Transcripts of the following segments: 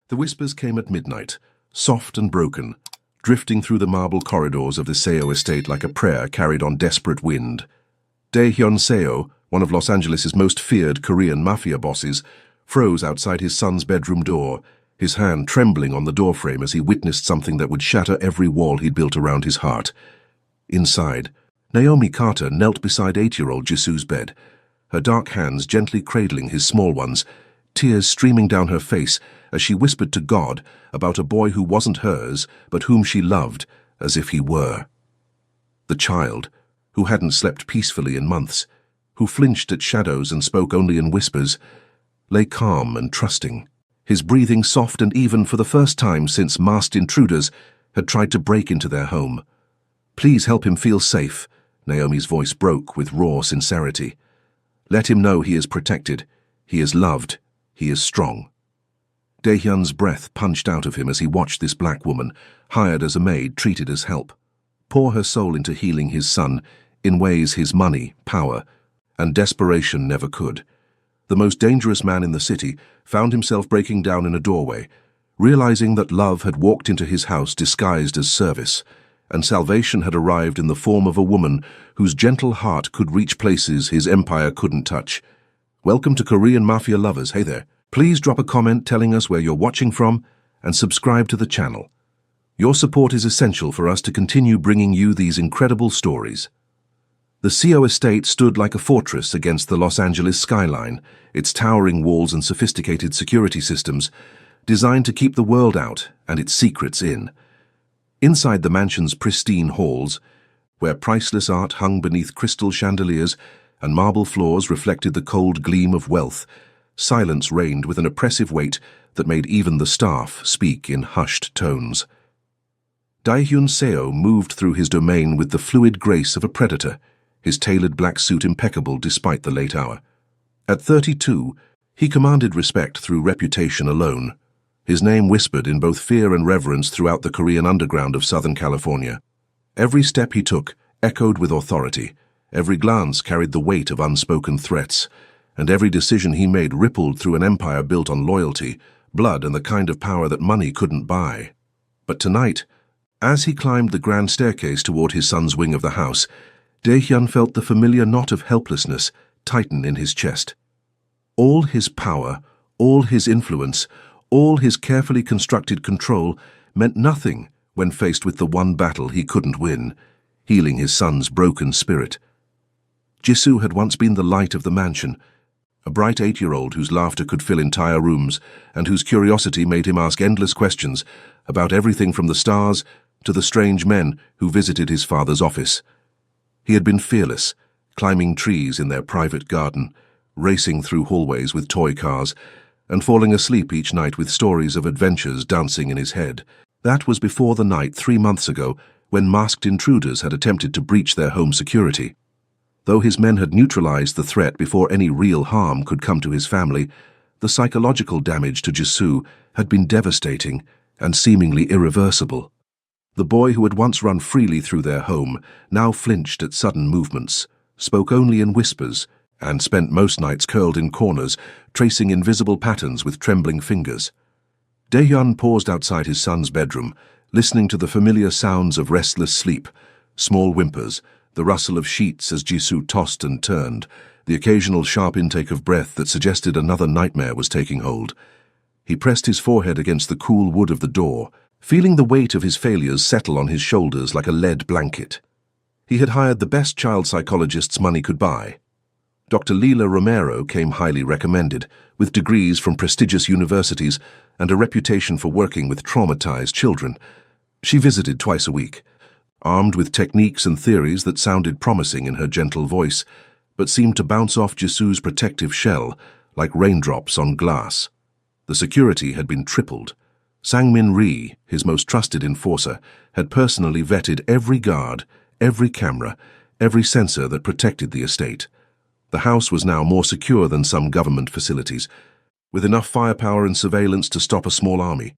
The whispers came at midnight, soft and broken, drifting through the marble corridors of the Seo estate like a prayer carried on desperate wind. Dae-hyun Seo, one of Los Angeles' most feared Korean Mafia bosses, froze outside his son's bedroom door, his hand trembling on the doorframe as he witnessed something that would shatter every wall he'd built around his heart. Inside, Naomi Carter knelt beside 8-year-old Jisoo's bed, her dark hands gently cradling his small ones, tears streaming down her face as she whispered to God about a boy who wasn't hers, but whom she loved as if he were. The child, who hadn't slept peacefully in months, who flinched at shadows and spoke only in whispers, lay calm and trusting, his breathing soft and even for the first time since masked intruders had tried to break into their home. "Please help him feel safe," Naomi's voice broke with raw sincerity. "Let him know he is protected, he is loved, he is strong." Dae-hyun's breath punched out of him as he watched this black woman, hired as a maid, treated as help, pour her soul into healing his son in ways his money, power, and desperation never could. The most dangerous man in the city found himself breaking down in a doorway, realizing that love had walked into his house disguised as service, and salvation had arrived in the form of a woman whose gentle heart could reach places his empire couldn't touch. Welcome to Korean Mafia lovers. Hey there. Please drop a comment telling us where you're watching from and subscribe to the channel. Your support is essential for us to continue bringing you these incredible stories. The Seo estate stood like a fortress against the Los Angeles skyline, its towering walls and sophisticated security systems designed to keep the world out and its secrets in. Inside the mansion's pristine halls, where priceless art hung beneath crystal chandeliers and marble floors reflected the cold gleam of wealth, silence reigned with an oppressive weight that made even the staff speak in hushed tones. Dae-hyun Seo moved through his domain with the fluid grace of a predator, his tailored black suit impeccable despite the late hour. At 32, he commanded respect through reputation alone, his name whispered in both fear and reverence throughout the Korean underground of Southern California. Every step he took echoed with authority, every glance carried the weight of unspoken threats, and every decision he made rippled through an empire built on loyalty, blood, and the kind of power that money couldn't buy. But tonight, as he climbed the grand staircase toward his son's wing of the house, Dae-hyun felt the familiar knot of helplessness tighten in his chest. All his power, all his influence, all his carefully constructed control meant nothing when faced with the one battle he couldn't win, healing his son's broken spirit. Jisoo had once been the light of the mansion, a bright 8-year-old whose laughter could fill entire rooms and whose curiosity made him ask endless questions about everything from the stars to the strange men who visited his father's office. He had been fearless, climbing trees in their private garden, racing through hallways with toy cars, and falling asleep each night with stories of adventures dancing in his head. That was before the night 3 months ago when masked intruders had attempted to breach their home security. Though his men had neutralized the threat before any real harm could come to his family, the psychological damage to Jisoo had been devastating and seemingly irreversible. The boy who had once run freely through their home now flinched at sudden movements, spoke only in whispers, and spent most nights curled in corners, tracing invisible patterns with trembling fingers. Dae-hyun paused outside his son's bedroom, listening to the familiar sounds of restless sleep, small whimpers, the rustle of sheets as Jisoo tossed and turned, the occasional sharp intake of breath that suggested another nightmare was taking hold. He pressed his forehead against the cool wood of the door, feeling the weight of his failures settle on his shoulders like a lead blanket. He had hired the best child psychologists money could buy. Dr. Leila Romero came highly recommended, with degrees from prestigious universities and a reputation for working with traumatized children. She visited twice a week, armed with techniques and theories that sounded promising in her gentle voice, but seemed to bounce off Jisoo's protective shell like raindrops on glass. The security had been tripled. Sang-min Ri, his most trusted enforcer, had personally vetted every guard, every camera, every sensor that protected the estate. The house was now more secure than some government facilities, with enough firepower and surveillance to stop a small army.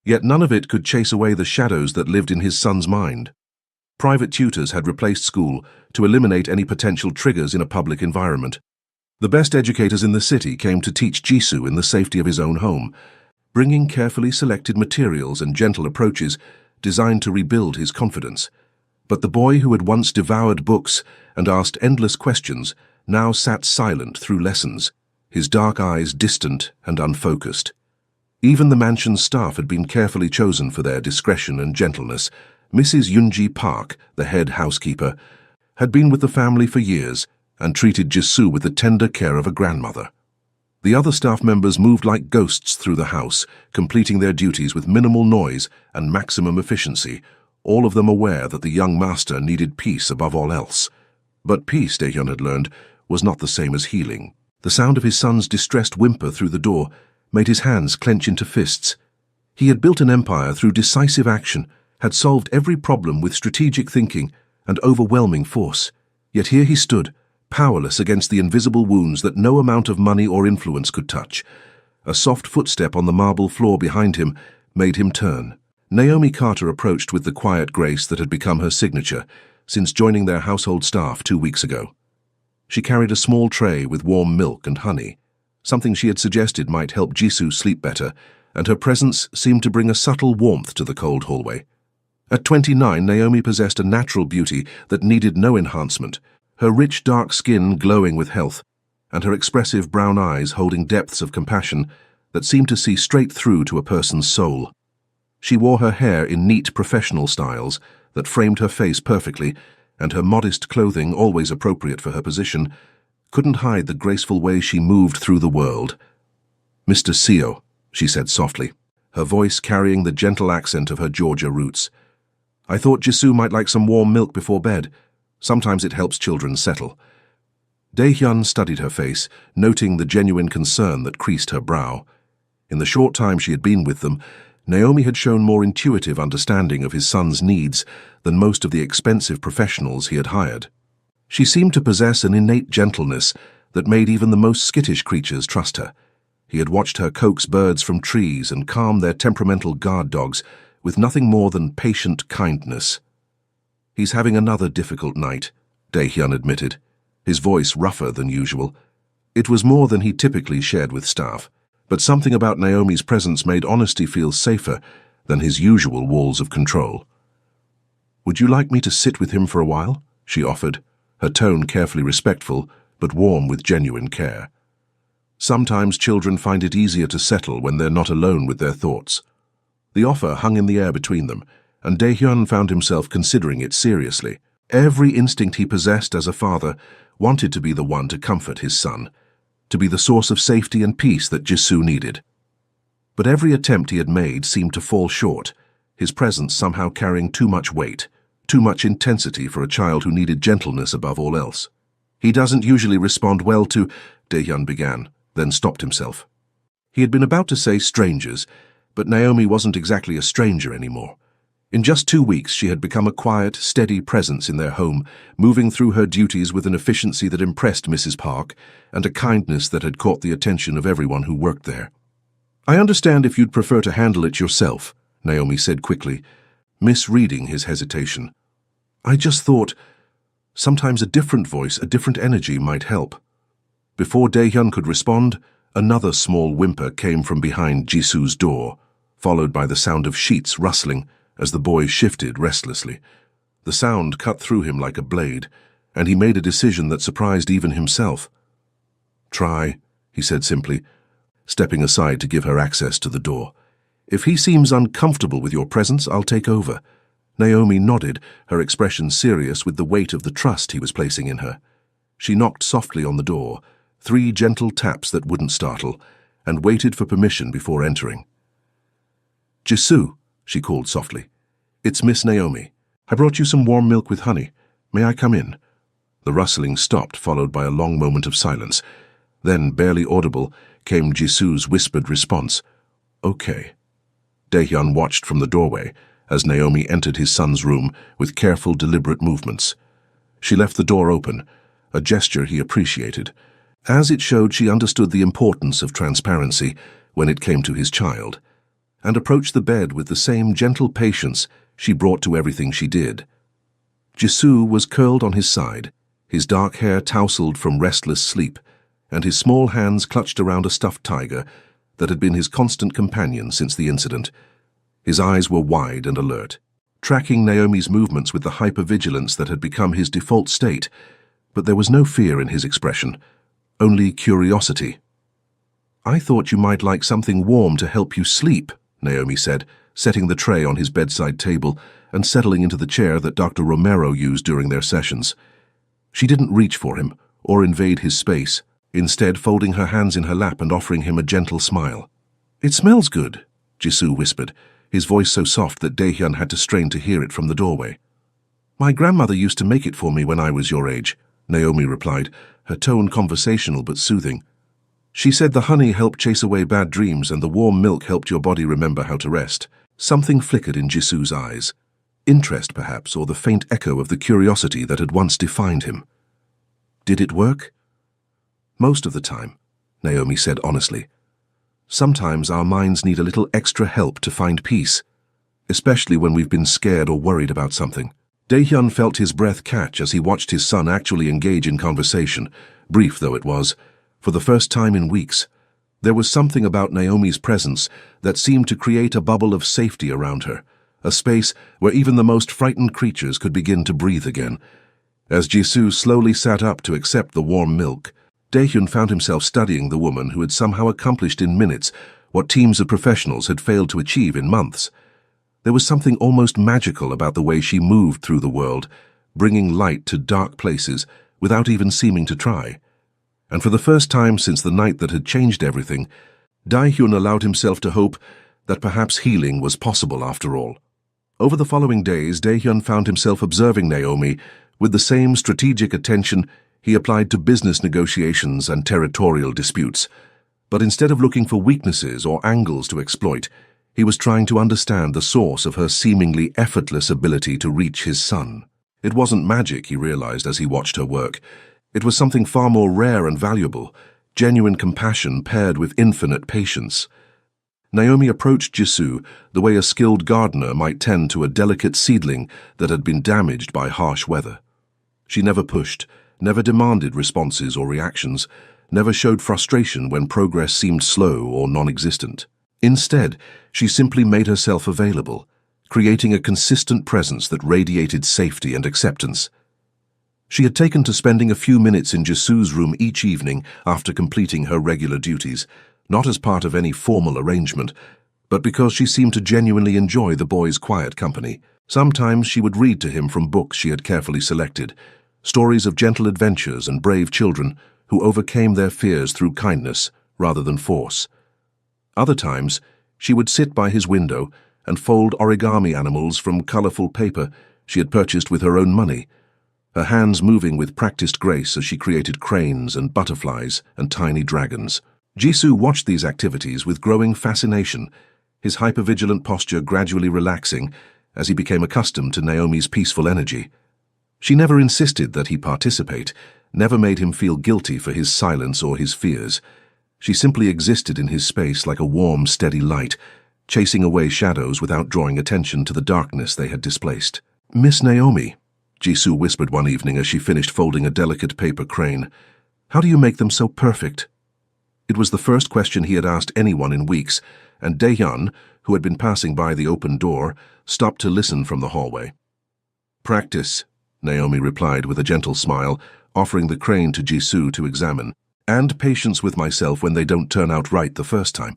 Yet none of it could chase away the shadows that lived in his son's mind. Private tutors had replaced school to eliminate any potential triggers in a public environment. The best educators in the city came to teach Jisoo in the safety of his own home, bringing carefully selected materials and gentle approaches designed to rebuild his confidence. But the boy who had once devoured books and asked endless questions now sat silent through lessons, his dark eyes distant and unfocused. Even the mansion's staff had been carefully chosen for their discretion and gentleness. Mrs. Yoonji Park, the head housekeeper, had been with the family for years and treated Jisoo with the tender care of a grandmother. The other staff members moved like ghosts through the house, completing their duties with minimal noise and maximum efficiency, all of them aware that the young master needed peace above all else. But peace, Dae-hyun had learned, was not the same as healing. The sound of his son's distressed whimper through the door made his hands clench into fists. He had built an empire through decisive action, had solved every problem with strategic thinking and overwhelming force. Yet here he stood, powerless against the invisible wounds that no amount of money or influence could touch. A soft footstep on the marble floor behind him made him turn. Naomi Carter approached with the quiet grace that had become her signature since joining their household staff 2 weeks ago. She carried a small tray with warm milk and honey, something she had suggested might help Jisoo sleep better, and her presence seemed to bring a subtle warmth to the cold hallway. At 29, Naomi possessed a natural beauty that needed no enhancement, her rich dark skin glowing with health, and her expressive brown eyes holding depths of compassion that seemed to see straight through to a person's soul. She wore her hair in neat professional styles that framed her face perfectly, and her modest clothing, always appropriate for her position, couldn't hide the graceful way she moved through the world. "Mr. Seo," she said softly, her voice carrying the gentle accent of her Georgia roots. "I thought Jisoo might like some warm milk before bed. Sometimes it helps children settle." Dae-hyun studied her face, noting the genuine concern that creased her brow. In the short time she had been with them, Naomi had shown more intuitive understanding of his son's needs than most of the expensive professionals he had hired. She seemed to possess an innate gentleness that made even the most skittish creatures trust her. He had watched her coax birds from trees and calm their temperamental guard dogs with nothing more than patient kindness. "He's having another difficult night," Dae-hyun admitted, his voice rougher than usual. It was more than he typically shared with staff, but something about Naomi's presence made honesty feel safer than his usual walls of control. "Would you like me to sit with him for a while?" she offered, her tone carefully respectful, but warm with genuine care. Sometimes children find it easier to settle when they're not alone with their thoughts. The offer hung in the air between them, and Dae-hyun found himself considering it seriously. Every instinct he possessed as a father wanted to be the one to comfort his son, to be the source of safety and peace that Jisoo needed. But every attempt he had made seemed to fall short, his presence somehow carrying too much weight, too much intensity for a child who needed gentleness above all else. "He doesn't usually respond well to," Dae-hyun began, then stopped himself. He had been about to say strangers, but Naomi wasn't exactly a stranger anymore. In just 2 weeks, she had become a quiet, steady presence in their home, moving through her duties with an efficiency that impressed Mrs. Park and a kindness that had caught the attention of everyone who worked there. "I understand if you'd prefer to handle it yourself," Naomi said quickly, misreading his hesitation. "I just thought sometimes a different voice, a different energy might help." Before Dae-hyun could respond, another small whimper came from behind Jisoo's door, followed by the sound of sheets rustling as the boy shifted restlessly. The sound cut through him like a blade, and he made a decision that surprised even himself. "Try," he said simply, stepping aside to give her access to the door. "If he seems uncomfortable with your presence, I'll take over." Naomi nodded, her expression serious with the weight of the trust he was placing in her. She knocked softly on the door, 3 gentle taps that wouldn't startle, and waited for permission before entering. "Jisoo," she called softly. "It's Miss Naomi. I brought you some warm milk with honey. May I come in?" The rustling stopped, followed by a long moment of silence. Then, barely audible, came Jisoo's whispered response, "Okay." Dae-hyun watched from the doorway as Naomi entered his son's room with careful, deliberate movements. She left the door open, a gesture he appreciated, as it showed she understood the importance of transparency when it came to his child, and approached the bed with the same gentle patience she brought to everything she did. Jisoo was curled on his side, his dark hair tousled from restless sleep, and his small hands clutched around a stuffed tiger that had been his constant companion since the incident. His eyes were wide and alert, tracking Naomi's movements with the hypervigilance that had become his default state, but there was no fear in his expression, only curiosity. "I thought you might like something warm to help you sleep," Naomi said, setting the tray on his bedside table and settling into the chair that Dr. Romero used during their sessions. She didn't reach for him or invade his space, instead folding her hands in her lap and offering him a gentle smile. "It smells good," Jisoo whispered, his voice so soft that Daehyun had to strain to hear it from the doorway. "My grandmother used to make it for me when I was your age," Naomi replied, her tone conversational but soothing. "She said the honey helped chase away bad dreams and the warm milk helped your body remember how to rest." Something flickered in Jisoo's eyes. Interest, perhaps, or the faint echo of the curiosity that had once defined him. "Did it work?" "Most of the time," Naomi said honestly. "Sometimes our minds need a little extra help to find peace, especially when we've been scared or worried about something." Daehyun felt his breath catch as he watched his son actually engage in conversation, brief though it was, for the first time in weeks. There was something about Naomi's presence that seemed to create a bubble of safety around her, a space where even the most frightened creatures could begin to breathe again. As Jisoo slowly sat up to accept the warm milk, Daehyun found himself studying the woman who had somehow accomplished in minutes what teams of professionals had failed to achieve in months. There was something almost magical about the way she moved through the world, bringing light to dark places without even seeming to try. And for the first time since the night that had changed everything, Daehyun allowed himself to hope that perhaps healing was possible after all. Over the following days, Daehyun found himself observing Naomi with the same strategic attention he applied to business negotiations and territorial disputes. But instead of looking for weaknesses or angles to exploit, he was trying to understand the source of her seemingly effortless ability to reach his son. It wasn't magic, he realized as he watched her work. It was something far more rare and valuable, genuine compassion paired with infinite patience. Naomi approached Jisoo the way a skilled gardener might tend to a delicate seedling that had been damaged by harsh weather. She never pushed, never demanded responses or reactions, never showed frustration when progress seemed slow or non-existent. Instead, she simply made herself available, creating a consistent presence that radiated safety and acceptance. She had taken to spending a few minutes in Jisoo's room each evening after completing her regular duties, not as part of any formal arrangement, but because she seemed to genuinely enjoy the boy's quiet company. Sometimes she would read to him from books she had carefully selected, stories of gentle adventures and brave children who overcame their fears through kindness rather than force. Other times, she would sit by his window and fold origami animals from colorful paper she had purchased with her own money, her hands moving with practiced grace as she created cranes and butterflies and tiny dragons. Jisoo watched these activities with growing fascination, his hypervigilant posture gradually relaxing as he became accustomed to Naomi's peaceful energy. She never insisted that he participate, never made him feel guilty for his silence or his fears. She simply existed in his space like a warm, steady light, chasing away shadows without drawing attention to the darkness they had displaced. "Miss Naomi," Jisoo whispered one evening as she finished folding a delicate paper crane, "how do you make them so perfect?" It was the first question he had asked anyone in weeks, and Daehyun, who had been passing by the open door, stopped to listen from the hallway. "Practice," Naomi replied with a gentle smile, offering the crane to Jisoo to examine. "And patience with myself when they don't turn out right the first time.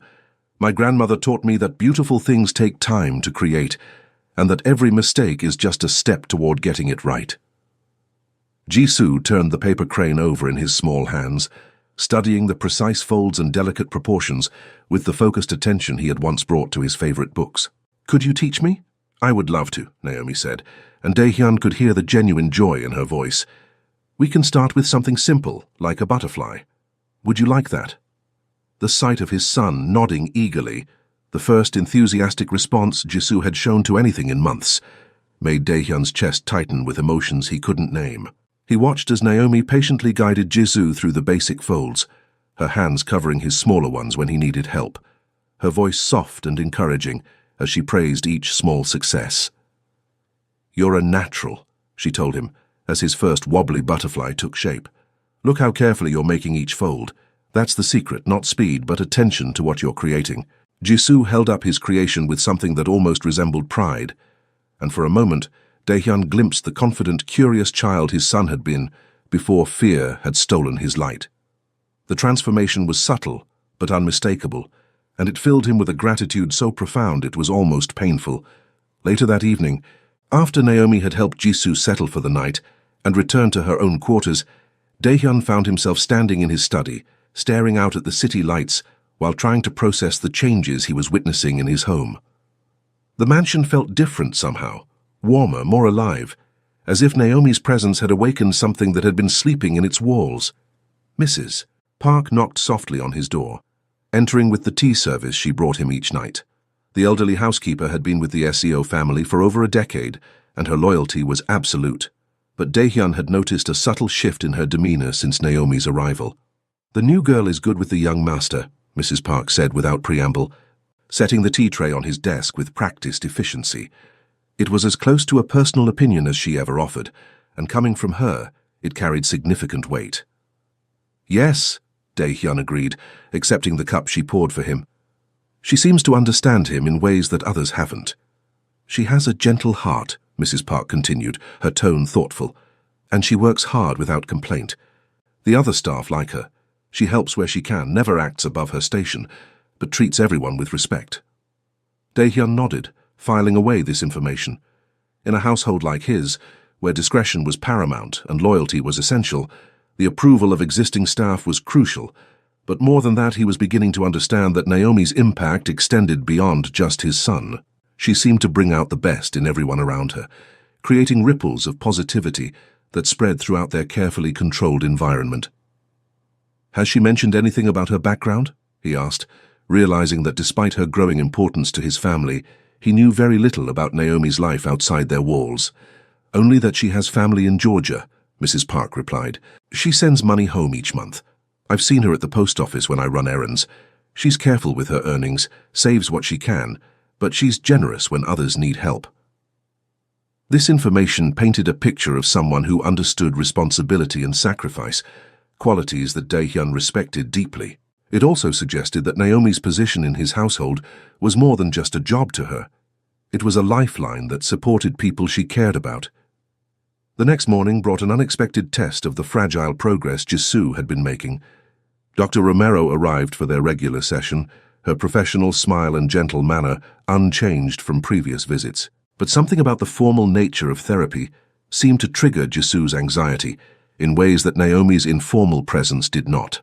My grandmother taught me that beautiful things take time to create, and that every mistake is just a step toward getting it right." Jisoo turned the paper crane over in his small hands, studying the precise folds and delicate proportions with the focused attention he had once brought to his favorite books. "Could you teach me?" "I would love to," Naomi said, and Daehyun could hear the genuine joy in her voice. "We can start with something simple, like a butterfly. Would you like that?" The sight of his son nodding eagerly, the first enthusiastic response Jisoo had shown to anything in months, made Daehyun's chest tighten with emotions he couldn't name. He watched as Naomi patiently guided Jisoo through the basic folds, her hands covering his smaller ones when he needed help, her voice soft and encouraging as she praised each small success. "You're a natural," she told him, as his first wobbly butterfly took shape. "Look how carefully you're making each fold. That's the secret, not speed, but attention to what you're creating. Jisoo held up his creation with something that almost resembled pride, and for a moment, Daehyun glimpsed the confident, curious child his son had been before fear had stolen his light. The transformation was subtle, but unmistakable, and it filled him with a gratitude so profound it was almost painful. Later that evening, after Naomi had helped Jisoo settle for the night and returned to her own quarters, Daehyun found himself standing in his study, staring out at the city lights while trying to process the changes he was witnessing in his home. The mansion felt different somehow, warmer, more alive, as if Naomi's presence had awakened something that had been sleeping in its walls. Mrs. Park knocked softly on his door, entering with the tea service she brought him each night. The elderly housekeeper had been with the SEO family for over a decade, and her loyalty was absolute. But Daehyun had noticed a subtle shift in her demeanor since Naomi's arrival. "The new girl is good with the young master," Mrs. Park said without preamble, setting the tea tray on his desk with practiced efficiency. It was as close to a personal opinion as she ever offered, and coming from her, it carried significant weight. "Yes," Daehyun agreed, accepting the cup she poured for him. "She seems to understand him in ways that others haven't." "She has a gentle heart," Mrs. Park continued, her tone thoughtful, "and she works hard without complaint. The other staff like her. She helps where she can, never acts above her station, but treats everyone with respect." Daehyun nodded, filing away this information. In a household like his, where discretion was paramount and loyalty was essential, the approval of existing staff was crucial, but more than that, he was beginning to understand that Naomi's impact extended beyond just his son. She seemed to bring out the best in everyone around her, creating ripples of positivity that spread throughout their carefully controlled environment. "Has she mentioned anything about her background?" he asked, realizing that despite her growing importance to his family, he knew very little about Naomi's life outside their walls. "Only that she has family in Georgia," Mrs. Park replied. "She sends money home each month. I've seen her at the post office when I run errands. She's careful with her earnings, saves what she can, but she's generous when others need help." This information painted a picture of someone who understood responsibility and sacrifice, qualities that Daehyun respected deeply. It also suggested that Naomi's position in his household was more than just a job to her. It was a lifeline that supported people she cared about. The next morning brought an unexpected test of the fragile progress Jisoo had been making. Dr. Romero arrived for their regular session, her professional smile and gentle manner unchanged from previous visits. But something about the formal nature of therapy seemed to trigger Jisoo's anxiety in ways that Naomi's informal presence did not.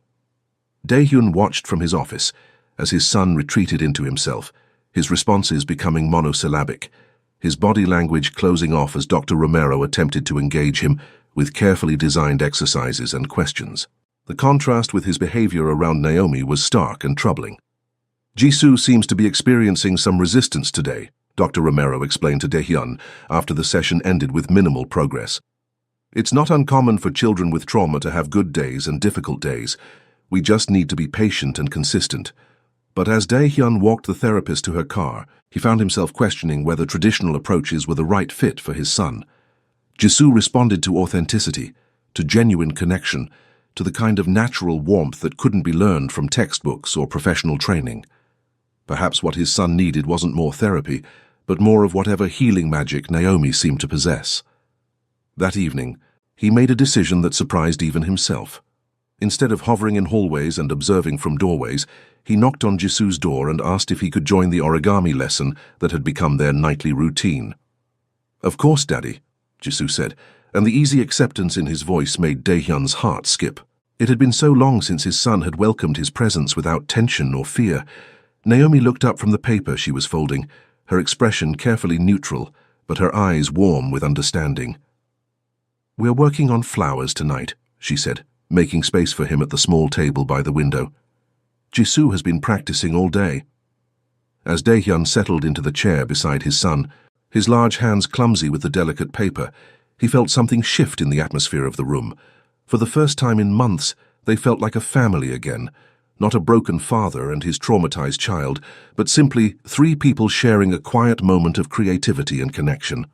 Daehyun watched from his office as his son retreated into himself, his responses becoming monosyllabic, his body language closing off as Dr. Romero attempted to engage him with carefully designed exercises and questions. The contrast with his behavior around Naomi was stark and troubling. "Jisoo seems to be experiencing some resistance today," Dr. Romero explained to Daehyun after the session ended with minimal progress. "It's not uncommon for children with trauma to have good days and difficult days. We just need to be patient and consistent." But as Daehyun walked the therapist to her car, he found himself questioning whether traditional approaches were the right fit for his son. Jisoo responded to authenticity, to genuine connection, to the kind of natural warmth that couldn't be learned from textbooks or professional training. Perhaps what his son needed wasn't more therapy, but more of whatever healing magic Naomi seemed to possess. That evening, he made a decision that surprised even himself. Instead of hovering in hallways and observing from doorways, he knocked on Jisoo's door and asked if he could join the origami lesson that had become their nightly routine. "Of course, Daddy," Jisoo said, and the easy acceptance in his voice made Daehyun's heart skip. It had been so long since his son had welcomed his presence without tension or fear. Naomi looked up from the paper she was folding, her expression carefully neutral, but her eyes warm with understanding. "We're working on flowers tonight," she said, making space for him at the small table by the window. "Jisoo has been practicing all day." As Daehyun settled into the chair beside his son, his large hands clumsy with the delicate paper, he felt something shift in the atmosphere of the room. For the first time in months, they felt like a family again, not a broken father and his traumatized child, but simply three people sharing a quiet moment of creativity and connection.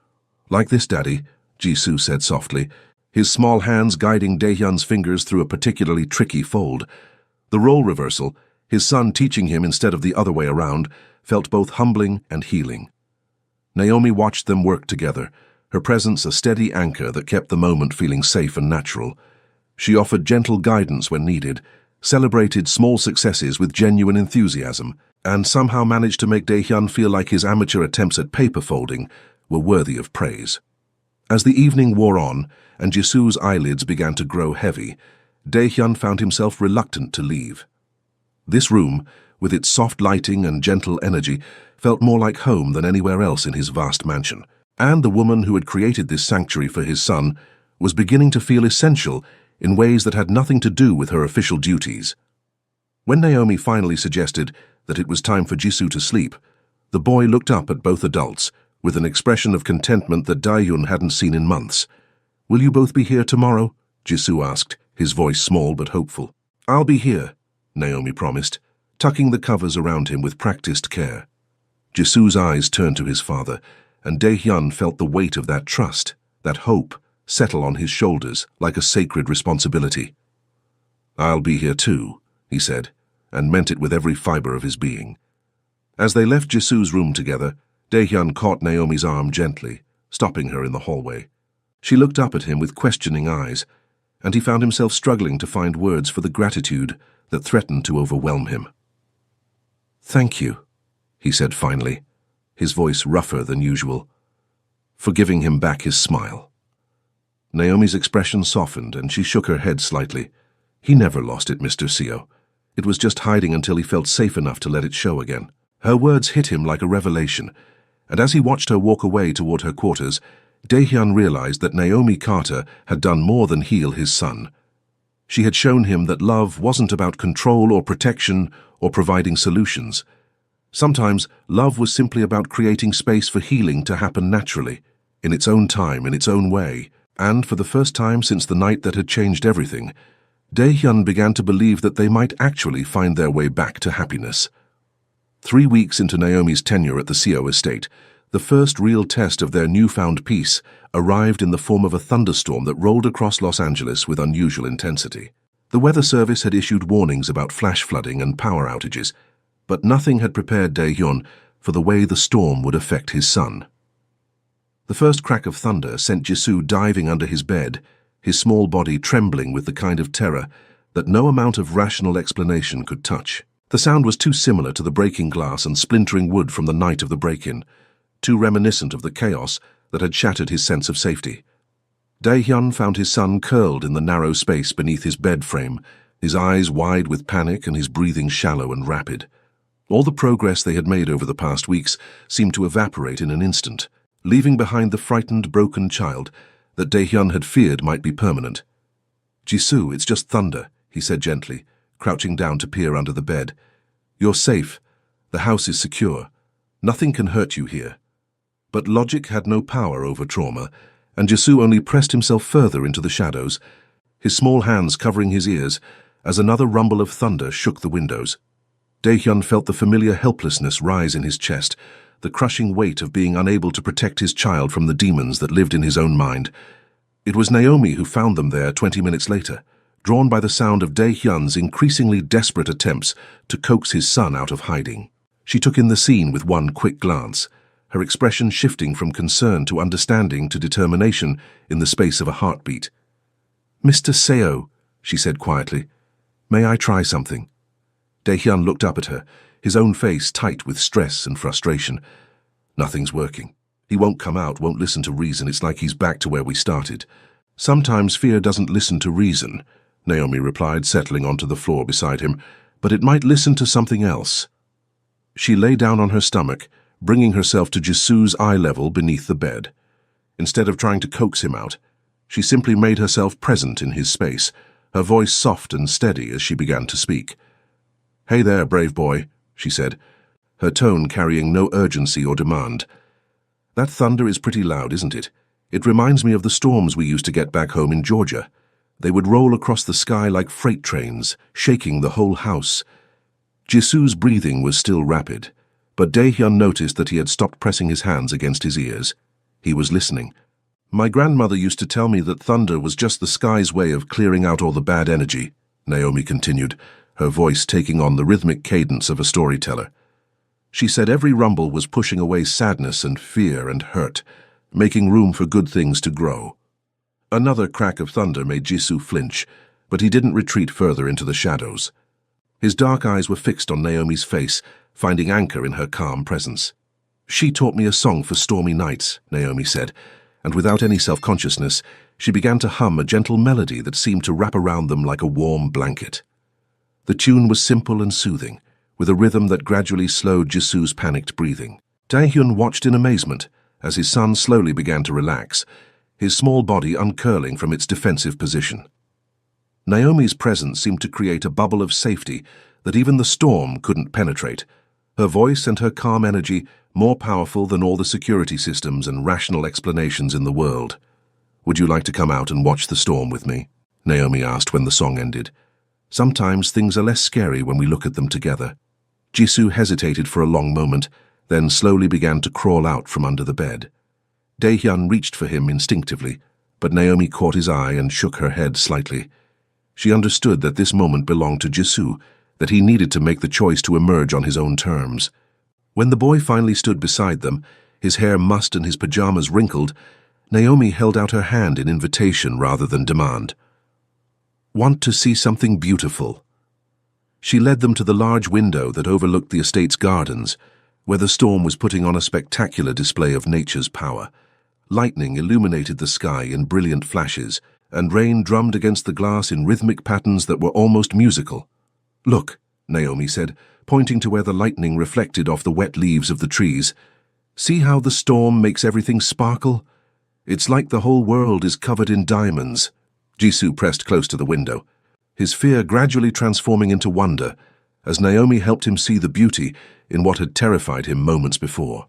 "Like this, Daddy," Jisoo said softly, his small hands guiding Daehyun's fingers through a particularly tricky fold. The role reversal, his son teaching him instead of the other way around, felt both humbling and healing. Naomi watched them work together, her presence a steady anchor that kept the moment feeling safe and natural. She offered gentle guidance when needed, celebrated small successes with genuine enthusiasm, and somehow managed to make Dae-hyun feel like his amateur attempts at paper folding were worthy of praise. As the evening wore on and Jisoo's eyelids began to grow heavy, Dae-hyun found himself reluctant to leave. This room, with its soft lighting and gentle energy, felt more like home than anywhere else in his vast mansion. And the woman who had created this sanctuary for his son was beginning to feel essential in ways that had nothing to do with her official duties. When Naomi finally suggested that it was time for Jisoo to sleep, the boy looked up at both adults with an expression of contentment that Dae-hyun hadn't seen in months. "Will you both be here tomorrow?" Jisoo asked, his voice small but hopeful. "I'll be here," Naomi promised, tucking the covers around him with practiced care. Jisoo's eyes turned to his father, and Dae-hyun felt the weight of that trust, that hope, settle on his shoulders like a sacred responsibility. "I'll be here too," he said, and meant it with every fiber of his being. As they left Jisoo's room together, Dae-hyun caught Naomi's arm gently, stopping her in the hallway. She looked up at him with questioning eyes, and he found himself struggling to find words for the gratitude that threatened to overwhelm him. "Thank you," he said finally, his voice rougher than usual, for giving him back his smile. Naomi's expression softened, and she shook her head slightly. He never lost it, Mr. Seo. It was just hiding until he felt safe enough to let it show again. Her words hit him like a revelation, and as he watched her walk away toward her quarters, Dae-hyun realized that Naomi Carter had done more than heal his son. She had shown him that love wasn't about control or protection or providing solutions. Sometimes love was simply about creating space for healing to happen naturally, in its own time, in its own way. And for the first time since the night that had changed everything, Dae-hyun began to believe that they might actually find their way back to happiness. 3 weeks into Naomi's tenure at the Seo estate, the first real test of their newfound peace arrived in the form of a thunderstorm that rolled across Los Angeles with unusual intensity. The weather service had issued warnings about flash flooding and power outages, but nothing had prepared Dae-hyun for the way the storm would affect his son. The first crack of thunder sent Jisoo diving under his bed, his small body trembling with the kind of terror that no amount of rational explanation could touch. The sound was too similar to the breaking glass and splintering wood from the night of the break-in, too reminiscent of the chaos that had shattered his sense of safety. Dae-hyun found his son curled in the narrow space beneath his bed frame, his eyes wide with panic and his breathing shallow and rapid. All the progress they had made over the past weeks seemed to evaporate in an instant, leaving behind the frightened, broken child that Dae-hyun had feared might be permanent. "Jisoo, it's just thunder," he said gently, crouching down to peer under the bed. "You're safe. The house is secure. Nothing can hurt you here." But logic had no power over trauma, and Jisoo only pressed himself further into the shadows, his small hands covering his ears as another rumble of thunder shook the windows. Dae-hyun felt the familiar helplessness rise in his chest, the crushing weight of being unable to protect his child from the demons that lived in his own mind. It was Naomi who found them there 20 minutes later, drawn by the sound of Dae-hyun's increasingly desperate attempts to coax his son out of hiding. She took in the scene with one quick glance, her expression shifting from concern to understanding to determination in the space of a heartbeat. "Mr. Seo," she said quietly, "may I try something?" Dae-hyun looked up at her, his own face tight with stress and frustration. "Nothing's working. He won't come out, won't listen to reason. It's like he's back to where we started." "Sometimes fear doesn't listen to reason," Naomi replied, settling onto the floor beside him, "but it might listen to something else." She lay down on her stomach, bringing herself to Jisoo's eye level beneath the bed. Instead of trying to coax him out, she simply made herself present in his space, her voice soft and steady as she began to speak. "Hey there, brave boy," she said, her tone carrying no urgency or demand. "That thunder is pretty loud, isn't it? It reminds me of the storms we used to get back home in Georgia. They would roll across the sky like freight trains, shaking the whole house." Jisoo's breathing was still rapid, but Dae-hyun noticed that he had stopped pressing his hands against his ears. He was listening. "My grandmother used to tell me that thunder was just the sky's way of clearing out all the bad energy," Naomi continued, her voice taking on the rhythmic cadence of a storyteller. She said every rumble was pushing away sadness and fear and hurt, making room for good things to grow. Another crack of thunder made Jisoo flinch, but he didn't retreat further into the shadows. His dark eyes were fixed on Naomi's face, finding anchor in her calm presence. "She taught me a song for stormy nights," Naomi said, and without any self-consciousness, she began to hum a gentle melody that seemed to wrap around them like a warm blanket. The tune was simple and soothing, with a rhythm that gradually slowed Jisoo's panicked breathing. Daehyun watched in amazement as his son slowly began to relax, his small body uncurling from its defensive position. Naomi's presence seemed to create a bubble of safety that even the storm couldn't penetrate, her voice and her calm energy more powerful than all the security systems and rational explanations in the world. "Would you like to come out and watch the storm with me?" Naomi asked when the song ended. "Sometimes things are less scary when we look at them together." Jisoo hesitated for a long moment, then slowly began to crawl out from under the bed. Daehyun reached for him instinctively, but Naomi caught his eye and shook her head slightly. She understood that this moment belonged to Jisoo, that he needed to make the choice to emerge on his own terms. When the boy finally stood beside them, his hair mussed and his pajamas wrinkled, Naomi held out her hand in invitation rather than demand. "Want to see something beautiful?" She led them to the large window that overlooked the estate's gardens, where the storm was putting on a spectacular display of nature's power. Lightning illuminated the sky in brilliant flashes, and rain drummed against the glass in rhythmic patterns that were almost musical. "Look," Naomi said, pointing to where the lightning reflected off the wet leaves of the trees. "See how the storm makes everything sparkle? It's like the whole world is covered in diamonds." Jisoo pressed close to the window, his fear gradually transforming into wonder, as Naomi helped him see the beauty in what had terrified him moments before.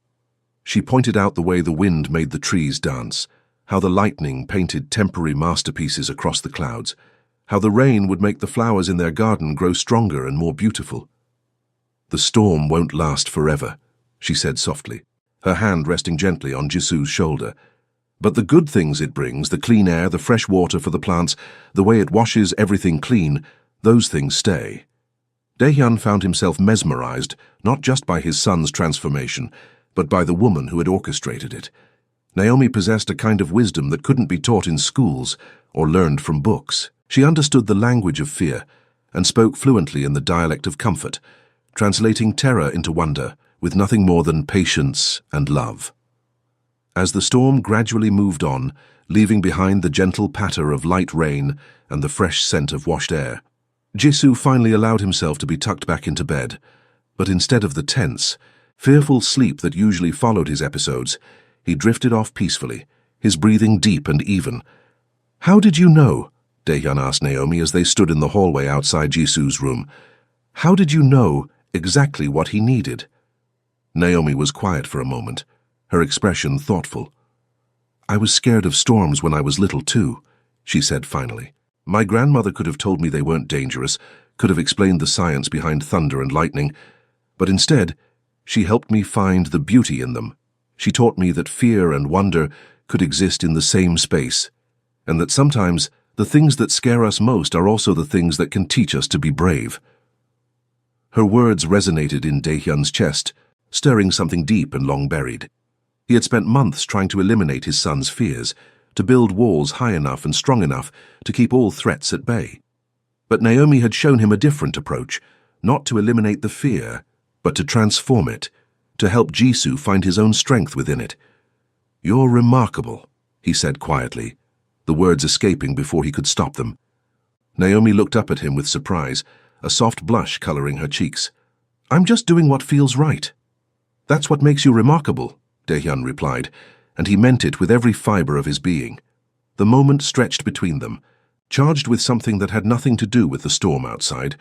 She pointed out the way the wind made the trees dance, how the lightning painted temporary masterpieces across the clouds, how the rain would make the flowers in their garden grow stronger and more beautiful. "The storm won't last forever," she said softly, her hand resting gently on Jisoo's shoulder. "But the good things it brings, the clean air, the fresh water for the plants, the way it washes everything clean, those things stay." Daehyun found himself mesmerized, not just by his son's transformation, but by the woman who had orchestrated it. Naomi possessed a kind of wisdom that couldn't be taught in schools or learned from books. She understood the language of fear and spoke fluently in the dialect of comfort, translating terror into wonder with nothing more than patience and love. As the storm gradually moved on, leaving behind the gentle patter of light rain and the fresh scent of washed air, Jisoo finally allowed himself to be tucked back into bed, but instead of the tense, fearful sleep that usually followed his episodes, he drifted off peacefully, his breathing deep and even. "How did you know?" Daehyun asked Naomi as they stood in the hallway outside Jisoo's room. "How did you know exactly what he needed?" Naomi was quiet for a moment, her expression thoughtful. "I was scared of storms when I was little too," she said finally. "My grandmother could have told me they weren't dangerous, could have explained the science behind thunder and lightning, but instead, she helped me find the beauty in them. She taught me that fear and wonder could exist in the same space, and that sometimes the things that scare us most are also the things that can teach us to be brave." Her words resonated in Daehyun's chest, stirring something deep and long buried. He had spent months trying to eliminate his son's fears, to build walls high enough and strong enough to keep all threats at bay. But Naomi had shown him a different approach, not to eliminate the fear, but to transform it, to help Jisoo find his own strength within it. "You're remarkable," he said quietly, the words escaping before he could stop them. Naomi looked up at him with surprise, a soft blush coloring her cheeks. "I'm just doing what feels right." "That's what makes you remarkable," Daehyun replied, and he meant it with every fiber of his being. The moment stretched between them, charged with something that had nothing to do with the storm outside,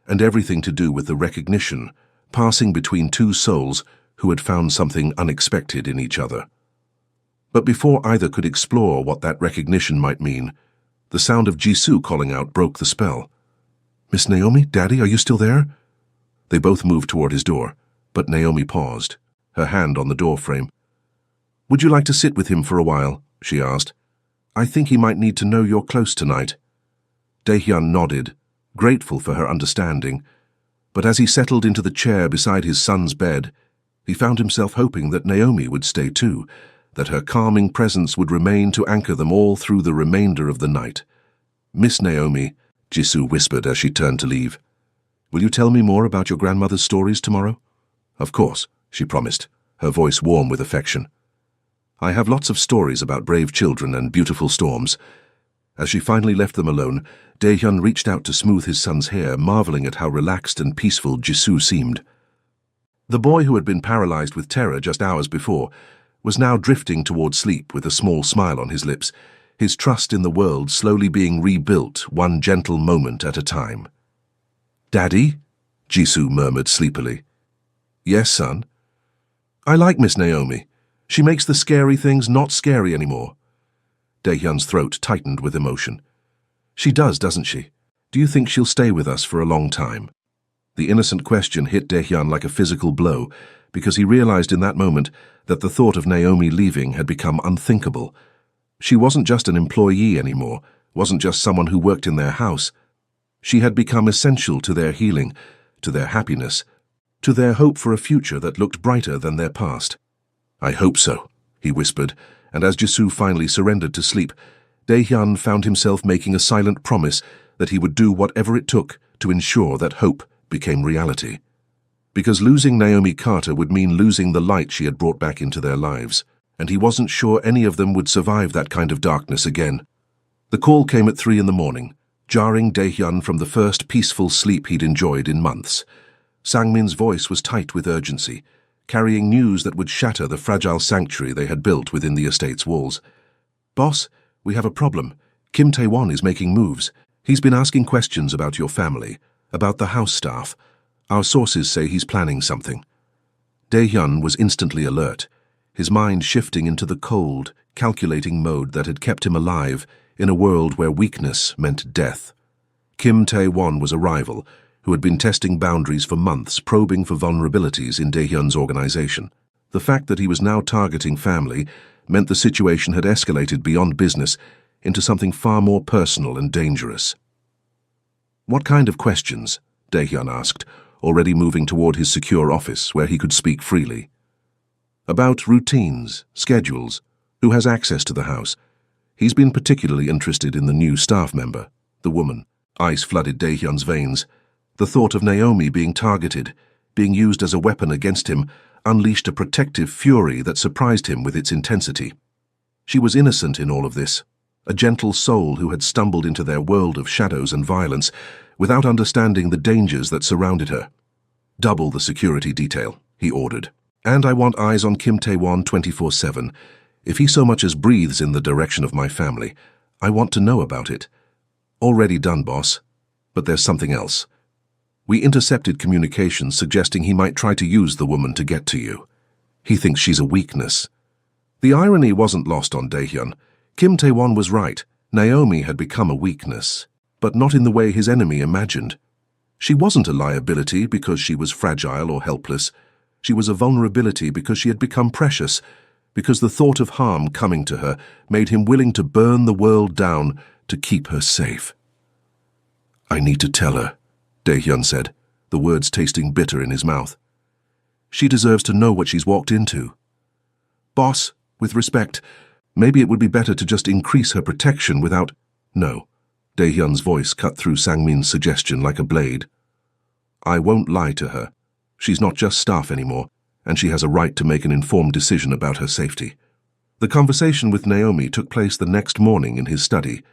and everything to do with the recognition, passing between two souls who had found something unexpected in each other. But before either could explore what that recognition might mean, the sound of Jisoo calling out broke the spell. "Miss Naomi, Daddy, are you still there?" They both moved toward his door, but Naomi paused, her hand on the doorframe. "Would you like to sit with him for a while?" she asked. "I think he might need to know you're close tonight." Daehyun nodded, grateful for her understanding, but as he settled into the chair beside his son's bed, he found himself hoping that Naomi would stay too, that her calming presence would remain to anchor them all through the remainder of the night. "Miss Naomi," Jisoo whispered as she turned to leave, "will you tell me more about your grandmother's stories tomorrow?" "Of course," she promised, her voice warm with affection. "I have lots of stories about brave children and beautiful storms." As she finally left them alone, Daehyun reached out to smooth his son's hair, marveling at how relaxed and peaceful Jisoo seemed. The boy, who had been paralyzed with terror just hours before, was now drifting toward sleep with a small smile on his lips, his trust in the world slowly being rebuilt one gentle moment at a time. "Daddy?" Jisoo murmured sleepily. "Yes, son?" "I like Miss Naomi. She makes the scary things not scary anymore." Daehyun's throat tightened with emotion. "She does, doesn't she? Do you think she'll stay with us for a long time?" The innocent question hit Daehyun like a physical blow, because he realized in that moment that the thought of Naomi leaving had become unthinkable. She wasn't just an employee anymore, wasn't just someone who worked in their house. She had become essential to their healing, to their happiness, to their hope for a future that looked brighter than their past. "I hope so," he whispered, and as Jisoo finally surrendered to sleep, Daehyun found himself making a silent promise that he would do whatever it took to ensure that hope became reality. Because losing Naomi Carter would mean losing the light she had brought back into their lives, and he wasn't sure any of them would survive that kind of darkness again. The call came at 3 in the morning, jarring Daehyun from the first peaceful sleep he'd enjoyed in months. Sangmin's voice was tight with urgency, carrying news that would shatter the fragile sanctuary they had built within the estate's walls. "Boss, we have a problem. Kim Tae-won is making moves. He's been asking questions about your family, about the house staff. Our sources say he's planning something." Daehyun was instantly alert, his mind shifting into the cold, calculating mode that had kept him alive in a world where weakness meant death. Kim Tae-won was a rival who had been testing boundaries for months, probing for vulnerabilities in Daehyun's organization. The fact that he was now targeting family meant the situation had escalated beyond business into something far more personal and dangerous. "What kind of questions?" Daehyun asked, already moving toward his secure office where he could speak freely. "About routines, schedules, who has access to the house. He's been particularly interested in the new staff member, the woman." Ice flooded Daehyun's veins. The thought of Naomi being targeted, being used as a weapon against him, unleashed a protective fury that surprised him with its intensity. She was innocent in all of this, a gentle soul who had stumbled into their world of shadows and violence without understanding the dangers that surrounded her. "Double the security detail," he ordered. "And I want eyes on Kim Tae-won 24/7. If he so much as breathes in the direction of my family, I want to know about it." "Already done, boss. But there's something else. We intercepted communications suggesting he might try to use the woman to get to you. He thinks she's a weakness." The irony wasn't lost on Daehyun. Kim Tae-won was right. Naomi had become a weakness, but not in the way his enemy imagined. She wasn't a liability because she was fragile or helpless. She was a vulnerability because she had become precious, because the thought of harm coming to her made him willing to burn the world down to keep her safe. "I need to tell her," Daehyun said, the words tasting bitter in his mouth. "She deserves to know what she's walked into." "Boss, with respect, maybe it would be better to just increase her protection without—" "No." Daehyun's voice cut through Sangmin's suggestion like a blade. "I won't lie to her. She's not just staff anymore, and she has a right to make an informed decision about her safety." The conversation with Naomi took place the next morning in his study,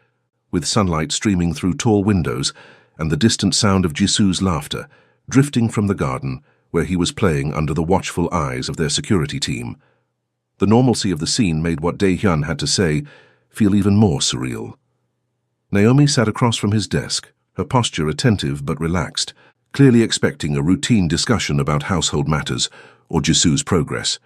with sunlight streaming through tall windows and the distant sound of Jisoo's laughter drifting from the garden where he was playing under the watchful eyes of their security team. The normalcy of the scene made what Daehyun had to say feel even more surreal. Naomi sat across from his desk, her posture attentive but relaxed, clearly expecting a routine discussion about household matters or Jisoo's progress.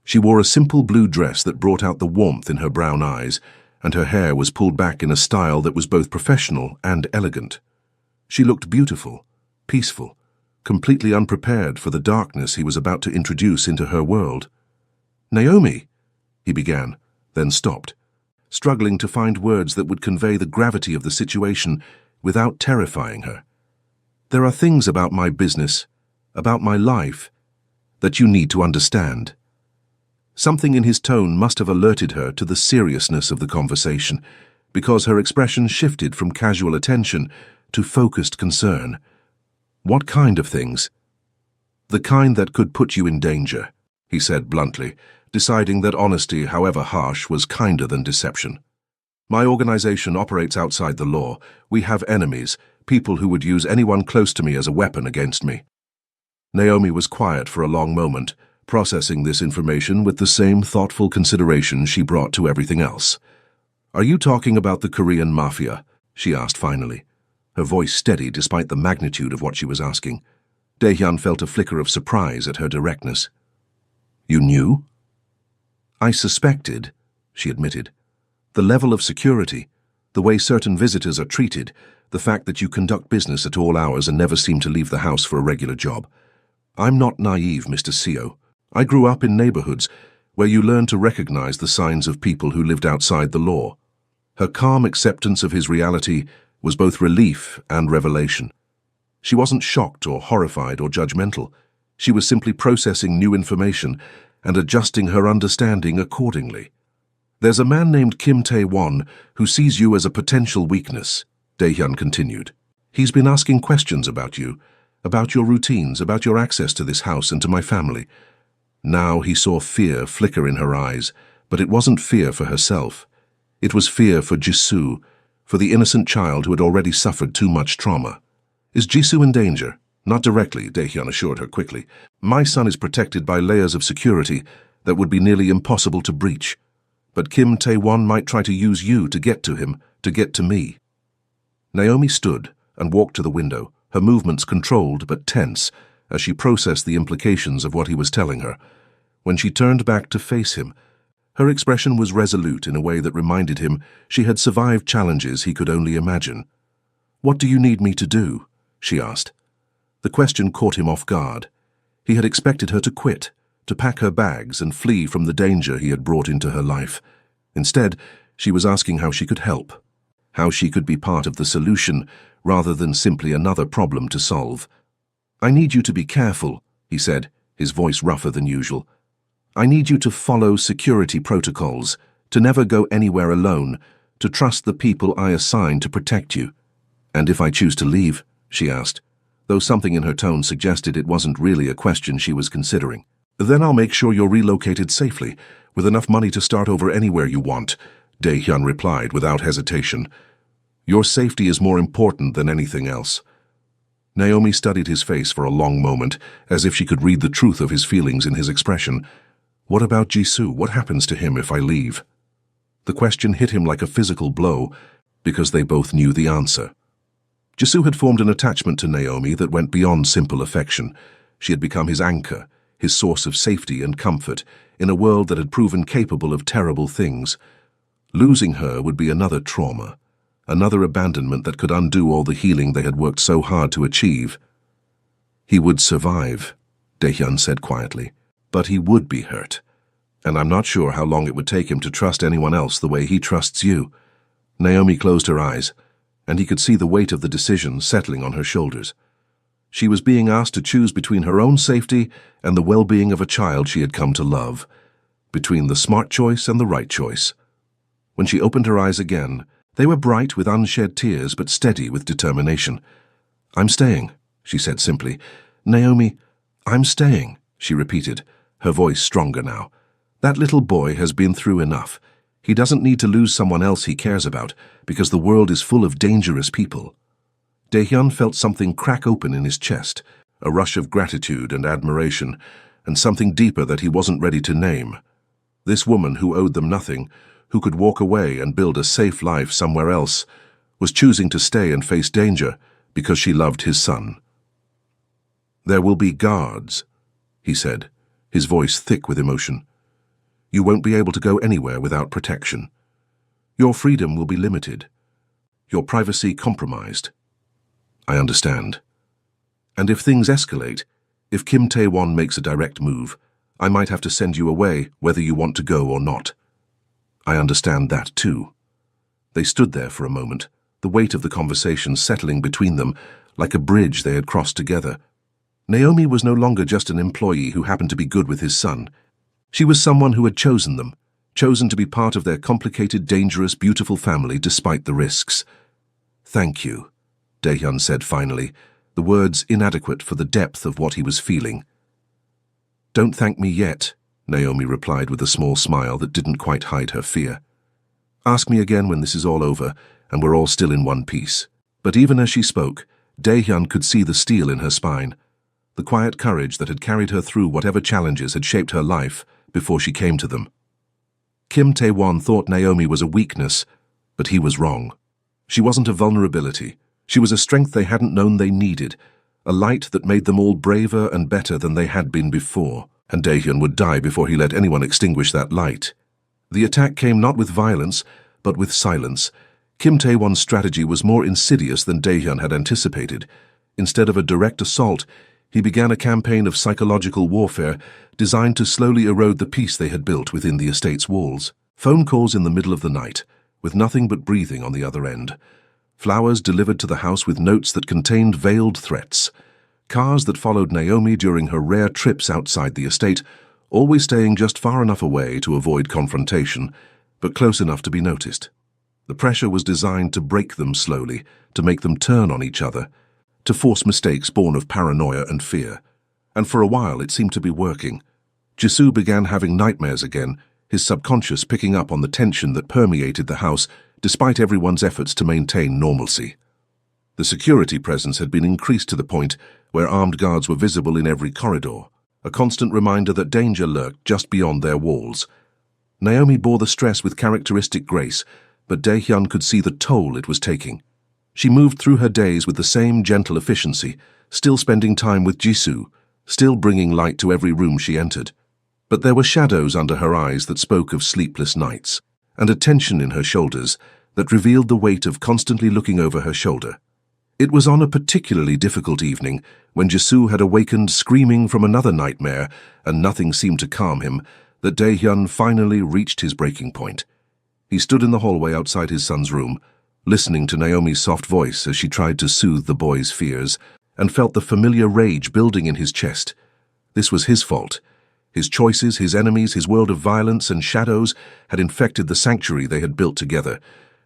She wore a simple blue dress that brought out the warmth in her brown eyes, and her hair was pulled back in a style that was both professional and elegant. She looked beautiful, peaceful, completely unprepared for the darkness he was about to introduce into her world. "Naomi," he began, then stopped, struggling to find words that would convey the gravity of the situation without terrifying her. There are things about my business, about my life, that you need to understand. Something in his tone must have alerted her to the seriousness of the conversation, because her expression shifted from casual attention to focused concern. What kind of things? The kind that could put you in danger, he said bluntly, deciding that honesty, however harsh, was kinder than deception. My organization operates outside the law. We have enemies, people who would use anyone close to me as a weapon against me. Naomi was quiet for a long moment, processing this information with the same thoughtful consideration she brought to everything else. Are you talking about the Korean Mafia? She asked finally, her voice steady despite the magnitude of what she was asking. Dae-hyun felt a flicker of surprise at her directness. You knew? I suspected, she admitted. The level of security, the way certain visitors are treated, the fact that you conduct business at all hours and never seem to leave the house for a regular job. I'm not naive, Mr. Seo. I grew up in neighborhoods where you learn to recognize the signs of people who lived outside the law. Her calm acceptance of his reality was both relief and revelation. She wasn't shocked or horrified or judgmental. She was simply processing new information and adjusting her understanding accordingly. There's a man named Kim Tae-won who sees you as a potential weakness, Dae-hyun continued. He's been asking questions about you, about your routines, about your access to this house and to my family. Now he saw fear flicker in her eyes, but it wasn't fear for herself. It was fear for Jisoo, for the innocent child who had already suffered too much trauma. Is Jisoo in danger? Not directly, Dae-hyun assured her quickly. My son is protected by layers of security that would be nearly impossible to breach. But Kim Tae-won might try to use you to get to him, to get to me. Naomi stood and walked to the window, her movements controlled but tense, as she processed the implications of what he was telling her. When she turned back to face him, her expression was resolute in a way that reminded him she had survived challenges he could only imagine. What do you need me to do? She asked. The question caught him off guard. He had expected her to quit, to pack her bags and flee from the danger he had brought into her life. Instead, she was asking how she could help, how she could be part of the solution rather than simply another problem to solve. I need you to be careful, he said, his voice rougher than usual. I need you to follow security protocols, to never go anywhere alone, to trust the people I assign to protect you. And if I choose to leave? She asked, though something in her tone suggested it wasn't really a question she was considering. Then I'll make sure you're relocated safely, with enough money to start over anywhere you want, Dae-hyun replied without hesitation. Your safety is more important than anything else. Naomi studied his face for a long moment, as if she could read the truth of his feelings in his expression. What about Jisoo? What happens to him if I leave? The question hit him like a physical blow, because they both knew the answer. Jisoo had formed an attachment to Naomi that went beyond simple affection. She had become his anchor, his source of safety and comfort, in a world that had proven capable of terrible things. Losing her would be another trauma, another abandonment that could undo all the healing they had worked so hard to achieve. He would survive, Dae-hyun said quietly, but he would be hurt. And I'm not sure how long it would take him to trust anyone else the way he trusts you. Naomi closed her eyes, and he could see the weight of the decision settling on her shoulders. She was being asked to choose between her own safety and the well-being of a child she had come to love, between the smart choice and the right choice. When she opened her eyes again, they were bright with unshed tears but steady with determination. I'm staying, she said simply. Naomi, I'm staying, she repeated, her voice stronger now. That little boy has been through enough. He doesn't need to lose someone else he cares about, because the world is full of dangerous people. Dae-hyun felt something crack open in his chest, a rush of gratitude and admiration, and something deeper that he wasn't ready to name. This woman who owed them nothing, who could walk away and build a safe life somewhere else, was choosing to stay and face danger because she loved his son. There will be guards, he said, his voice thick with emotion. You won't be able to go anywhere without protection. Your freedom will be limited, your privacy compromised. I understand. And if things escalate, if Kim Tae-won makes a direct move, I might have to send you away whether you want to go or not. I understand that too. They stood there for a moment, the weight of the conversation settling between them like a bridge they had crossed together. Naomi was no longer just an employee who happened to be good with his son. She was someone who had chosen them, chosen to be part of their complicated, dangerous, beautiful family despite the risks. "Thank you," Daehyun said finally, the words inadequate for the depth of what he was feeling. "Don't thank me yet," Naomi replied with a small smile that didn't quite hide her fear. "Ask me again when this is all over and we're all still in one piece." But even as she spoke, Daehyun could see the steel in her spine, the quiet courage that had carried her through whatever challenges had shaped her life before she came to them. Kim Tae-won thought Naomi was a weakness, but he was wrong. She wasn't a vulnerability. She was a strength they hadn't known they needed, a light that made them all braver and better than they had been before, and Daehyun would die before he let anyone extinguish that light. The attack came not with violence, but with silence. Kim Tae-won's strategy was more insidious than Daehyun had anticipated. Instead of a direct assault, he began a campaign of psychological warfare designed to slowly erode the peace they had built within the estate's walls. Phone calls in the middle of the night, with nothing but breathing on the other end. Flowers delivered to the house with notes that contained veiled threats. Cars that followed Naomi during her rare trips outside the estate, always staying just far enough away to avoid confrontation, but close enough to be noticed. The pressure was designed to break them slowly, to make them turn on each other, to force mistakes born of paranoia and fear. And for a while it seemed to be working. Jisoo began having nightmares again, his subconscious picking up on the tension that permeated the house despite everyone's efforts to maintain normalcy. The security presence had been increased to the point where armed guards were visible in every corridor, a constant reminder that danger lurked just beyond their walls. Naomi bore the stress with characteristic grace, but Daehyun could see the toll it was taking. She moved through her days with the same gentle efficiency, still spending time with Jisoo, still bringing light to every room she entered. But there were shadows under her eyes that spoke of sleepless nights, and a tension in her shoulders that revealed the weight of constantly looking over her shoulder. It was on a particularly difficult evening, when Jisoo had awakened screaming from another nightmare and nothing seemed to calm him, that Daehyun finally reached his breaking point. He stood in the hallway outside his son's room, listening to Naomi's soft voice as she tried to soothe the boy's fears, and felt the familiar rage building in his chest. This was his fault. His choices, his enemies, his world of violence and shadows had infected the sanctuary they had built together.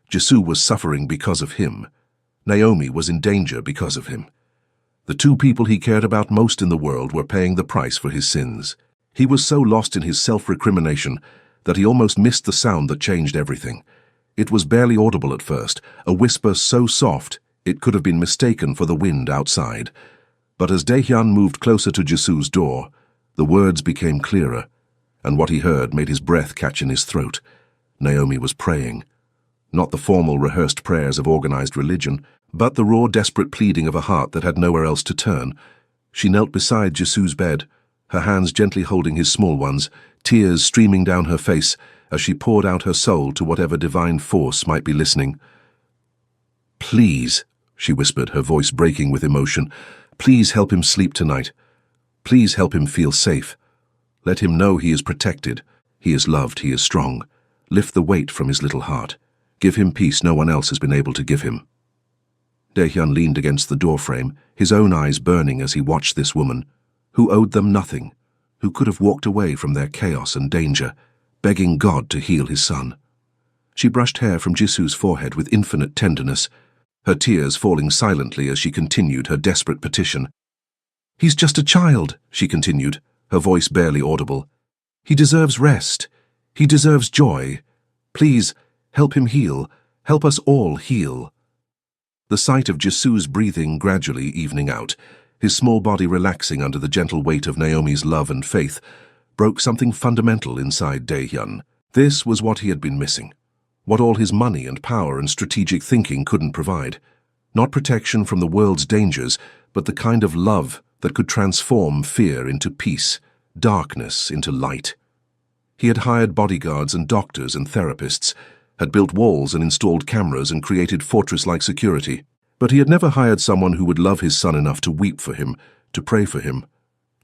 Jisoo was suffering because of him. Naomi was in danger because of him. The two people he cared about most in the world were paying the price for his sins. He was so lost in his self-recrimination that he almost missed the sound that changed everything. It was barely audible at first, a whisper so soft it could have been mistaken for the wind outside. But as Daehyun moved closer to Jisoo's door, the words became clearer, and what he heard made his breath catch in his throat. Naomi was praying. Not the formal, rehearsed prayers of organized religion, but the raw, desperate pleading of a heart that had nowhere else to turn. She knelt beside Jisoo's bed, her hands gently holding his small ones, tears streaming down her face as she poured out her soul to whatever divine force might be listening. "Please," she whispered, her voice breaking with emotion, "please help him sleep tonight. Please help him feel safe. Let him know he is protected. He is loved, he is strong. Lift the weight from his little heart. Give him peace no one else has been able to give him." Daehyun leaned against the doorframe, his own eyes burning as he watched this woman, who owed them nothing, who could have walked away from their chaos and danger, begging God to heal his son. She brushed hair from Jisoo's forehead with infinite tenderness, her tears falling silently as she continued her desperate petition. "He's just a child," she continued, her voice barely audible. "He deserves rest. He deserves joy. Please, help him heal. Help us all heal." The sight of Jisoo's breathing gradually evening out, his small body relaxing under the gentle weight of Naomi's love and faith, broke something fundamental inside Daehyun. This was what he had been missing, what all his money and power and strategic thinking couldn't provide. Not protection from the world's dangers, but the kind of love that could transform fear into peace, darkness into light. He had hired bodyguards and doctors and therapists, had built walls and installed cameras and created fortress-like security. But he had never hired someone who would love his son enough to weep for him, to pray for him,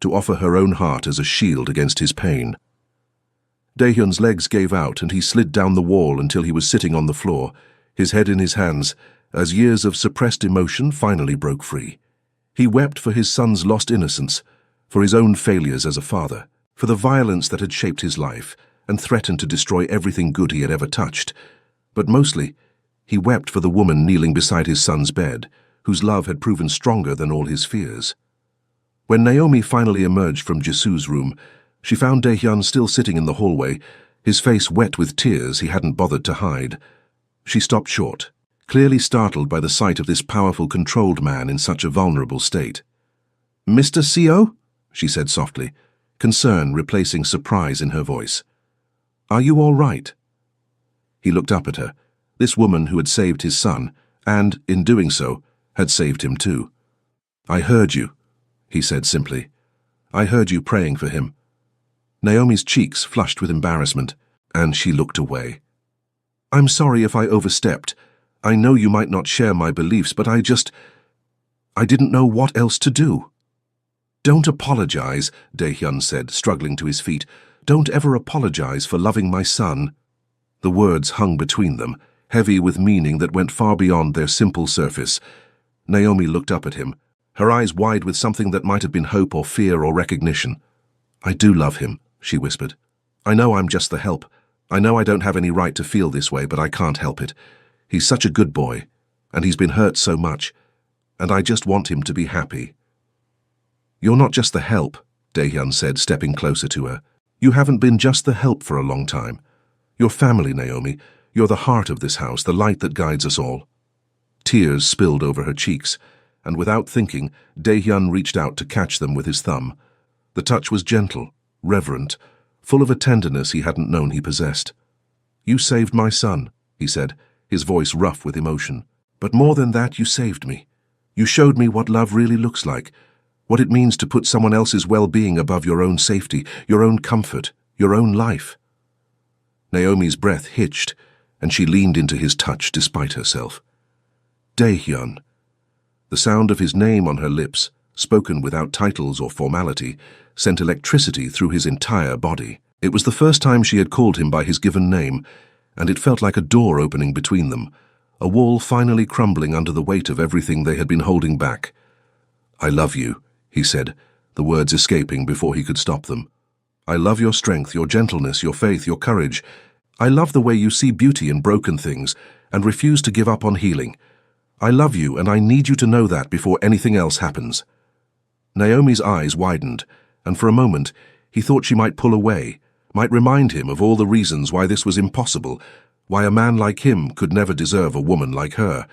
to offer her own heart as a shield against his pain. Daehyun's legs gave out and he slid down the wall until he was sitting on the floor, his head in his hands, as years of suppressed emotion finally broke free. He wept for his son's lost innocence, for his own failures as a father, for the violence that had shaped his life and threatened to destroy everything good he had ever touched. But mostly, he wept for the woman kneeling beside his son's bed, whose love had proven stronger than all his fears. When Naomi finally emerged from Jisu's room, she found Daehyun still sitting in the hallway, his face wet with tears he hadn't bothered to hide. She stopped short, clearly startled by the sight of this powerful, controlled man in such a vulnerable state. "Mr. Seo?" she said softly, concern replacing surprise in her voice. "Are you all right?" He looked up at her, this woman who had saved his son, and, in doing so, had saved him too. "I heard you," he said simply. "I heard you praying for him." Naomi's cheeks flushed with embarrassment, and she looked away. "I'm sorry if I overstepped. I know you might not share my beliefs, but I didn't know what else to do." "Don't apologize," Daehyun said, struggling to his feet. "Don't ever apologize for loving my son." The words hung between them, heavy with meaning that went far beyond their simple surface. Naomi looked up at him, her eyes wide with something that might have been hope or fear or recognition. "I do love him," she whispered. "I know I'm just the help. I know I don't have any right to feel this way, but I can't help it. He's such a good boy, and he's been hurt so much, and I just want him to be happy." "You're not just the help," Daehyun said, stepping closer to her. "You haven't been just the help for a long time. You're family, Naomi. You're the heart of this house, the light that guides us all." Tears spilled over her cheeks, and without thinking, Daehyun reached out to catch them with his thumb. The touch was gentle, reverent, full of a tenderness he hadn't known he possessed. "You saved my son," he said, his voice rough with emotion. "But more than that, you saved me. You showed me what love really looks like, what it means to put someone else's well-being above your own safety, your own comfort, your own life." Naomi's breath hitched, and she leaned into his touch despite herself. "Daehyun." The sound of his name on her lips, spoken without titles or formality, sent electricity through his entire body. It was the first time she had called him by his given name, and it felt like a door opening between them, a wall finally crumbling under the weight of everything they had been holding back. "I love you," he said, the words escaping before he could stop them. "I love your strength, your gentleness, your faith, your courage. I love the way you see beauty in broken things and refuse to give up on healing. I love you, and I need you to know that before anything else happens." Naomi's eyes widened, and for a moment he thought she might pull away, might remind him of all the reasons why this was impossible, why a man like him could never deserve a woman like her.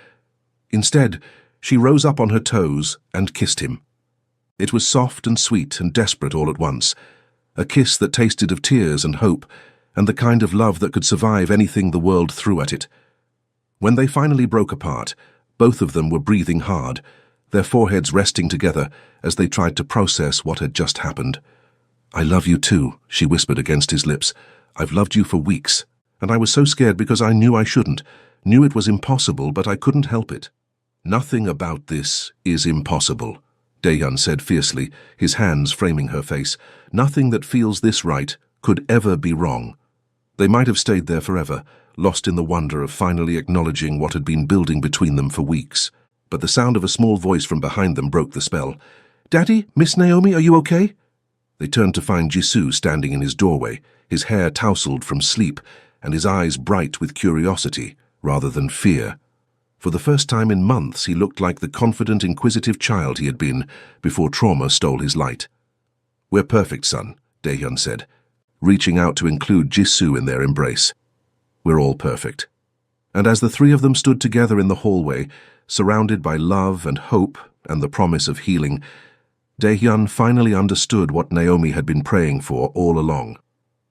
Instead, she rose up on her toes and kissed him. It was soft and sweet and desperate all at once, a kiss that tasted of tears and hope, and the kind of love that could survive anything the world threw at it. When they finally broke apart, both of them were breathing hard, their foreheads resting together as they tried to process what had just happened. "I love you too," she whispered against his lips. "I've loved you for weeks, and I was so scared because I knew I shouldn't, knew it was impossible, but I couldn't help it." "Nothing about this is impossible," Daehyun said fiercely, his hands framing her face. "Nothing that feels this right could ever be wrong." They might have stayed there forever, lost in the wonder of finally acknowledging what had been building between them for weeks. But the sound of a small voice from behind them broke the spell. "Daddy, Miss Naomi, are you okay?" They turned to find Jisu standing in his doorway, his hair tousled from sleep, and his eyes bright with curiosity rather than fear. For the first time in months, he looked like the confident, inquisitive child he had been before trauma stole his light. "We're perfect, son," Daehyun said, reaching out to include Jisu in their embrace. "We're all perfect." And as the three of them stood together in the hallway, surrounded by love and hope and the promise of healing, Daehyun finally understood what Naomi had been praying for all along.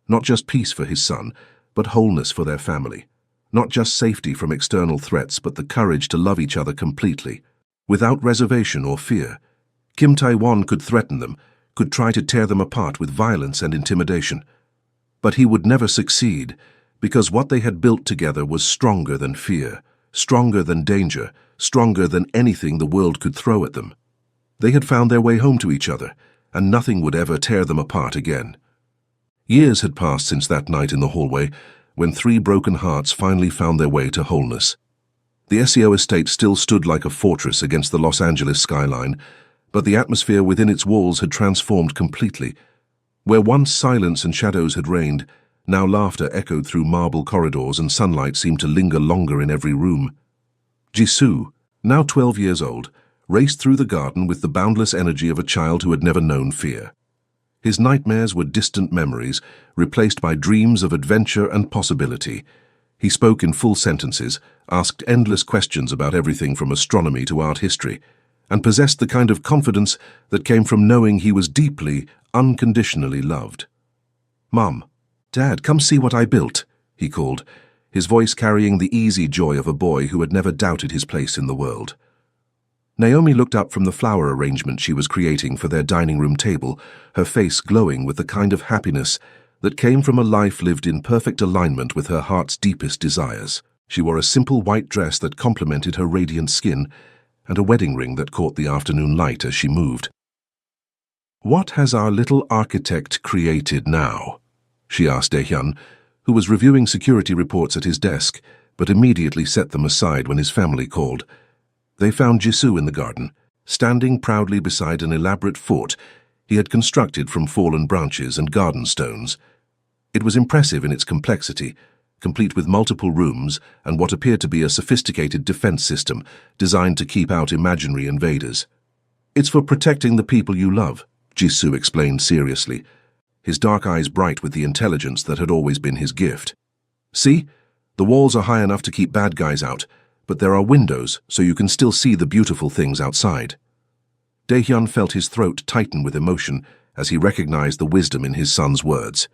Not just peace for his son, but wholeness for their family. Not just safety from external threats, but the courage to love each other completely, without reservation or fear. Kim Tae-won could threaten them, could try to tear them apart with violence and intimidation. But he would never succeed, because what they had built together was stronger than fear, stronger than danger, stronger than anything the world could throw at them. They had found their way home to each other, and nothing would ever tear them apart again. Years had passed since that night in the hallway, when three broken hearts finally found their way to wholeness. The SEO estate still stood like a fortress against the Los Angeles skyline, but the atmosphere within its walls had transformed completely. Where once silence and shadows had reigned, now laughter echoed through marble corridors and sunlight seemed to linger longer in every room. Jisoo, now 12 years old, raced through the garden with the boundless energy of a child who had never known fear. His nightmares were distant memories, replaced by dreams of adventure and possibility. He spoke in full sentences, asked endless questions about everything from astronomy to art history, and possessed the kind of confidence that came from knowing he was deeply, unconditionally loved. "Mom, Dad, come see what I built," he called, his voice carrying the easy joy of a boy who had never doubted his place in the world. Naomi looked up from the flower arrangement she was creating for their dining room table, her face glowing with the kind of happiness that came from a life lived in perfect alignment with her heart's deepest desires. She wore a simple white dress that complemented her radiant skin, and a wedding ring that caught the afternoon light as she moved. "What has our little architect created now?" she asked Daehyun, who was reviewing security reports at his desk, but immediately set them aside when his family called. They found Jisoo in the garden, standing proudly beside an elaborate fort he had constructed from fallen branches and garden stones. It was impressive in its complexity, complete with multiple rooms and what appeared to be a sophisticated defense system designed to keep out imaginary invaders. "It's for protecting the people you love," Jisoo explained seriously, his dark eyes bright with the intelligence that had always been his gift. "See? The walls are high enough to keep bad guys out, but there are windows so you can still see the beautiful things outside." Daehyun felt his throat tighten with emotion as he recognized the wisdom in his son's words.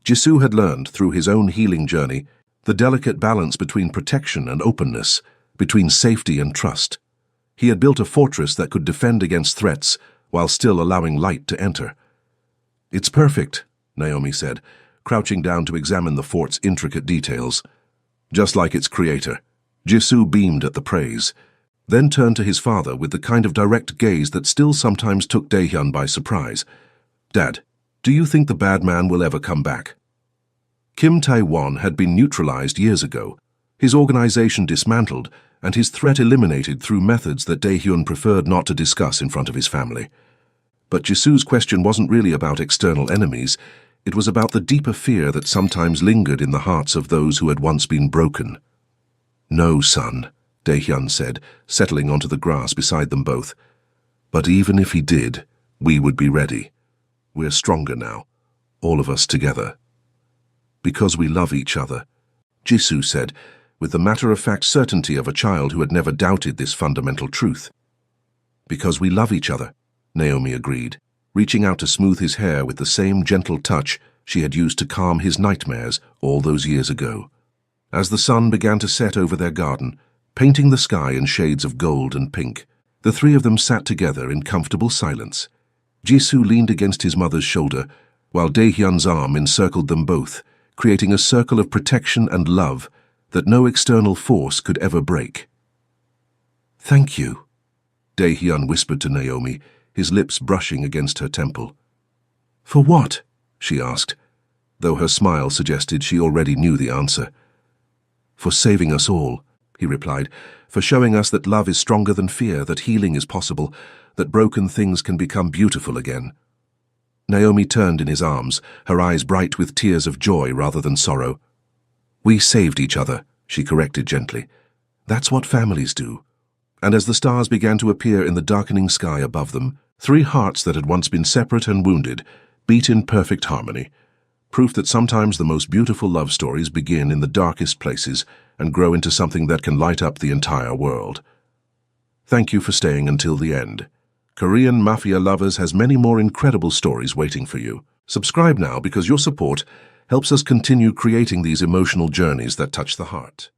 Jisoo had learned, through his own healing journey, the delicate balance between protection and openness, between safety and trust. He had built a fortress that could defend against threats while still allowing light to enter. "It's perfect," Naomi said, crouching down to examine the fort's intricate details. "Just like its creator." Jisoo beamed at the praise, then turned to his father with the kind of direct gaze that still sometimes took Daehyun by surprise. "Dad, do you think the bad man will ever come back?" Kim Tae-won had been neutralized years ago, his organization dismantled, and his threat eliminated through methods that Daehyun preferred not to discuss in front of his family. But Jisoo's question wasn't really about external enemies, it was about the deeper fear that sometimes lingered in the hearts of those who had once been broken. "No, son," Daehyun said, settling onto the grass beside them both. "But even if he did, we would be ready. We're stronger now, all of us together." "Because we love each other," Jisoo said, with the matter-of-fact certainty of a child who had never doubted this fundamental truth. "Because we love each other," Naomi agreed, reaching out to smooth his hair with the same gentle touch she had used to calm his nightmares all those years ago. As the sun began to set over their garden, painting the sky in shades of gold and pink, the three of them sat together in comfortable silence. Jisoo leaned against his mother's shoulder, while Daehyun's arm encircled them both, creating a circle of protection and love that no external force could ever break. "Thank you," Daehyun whispered to Naomi, his lips brushing against her temple. "For what?" she asked, though her smile suggested she already knew the answer. "For saving us all," he replied, "for showing us that love is stronger than fear, that healing is possible, that broken things can become beautiful again." Naomi turned in his arms, her eyes bright with tears of joy rather than sorrow. "We saved each other," she corrected gently. "That's what families do." And as the stars began to appear in the darkening sky above them, three hearts that had once been separate and wounded beat in perfect harmony. Proof that sometimes the most beautiful love stories begin in the darkest places and grow into something that can light up the entire world. Thank you for staying until the end. Korean Mafia Lovers has many more incredible stories waiting for you. Subscribe now because your support helps us continue creating these emotional journeys that touch the heart.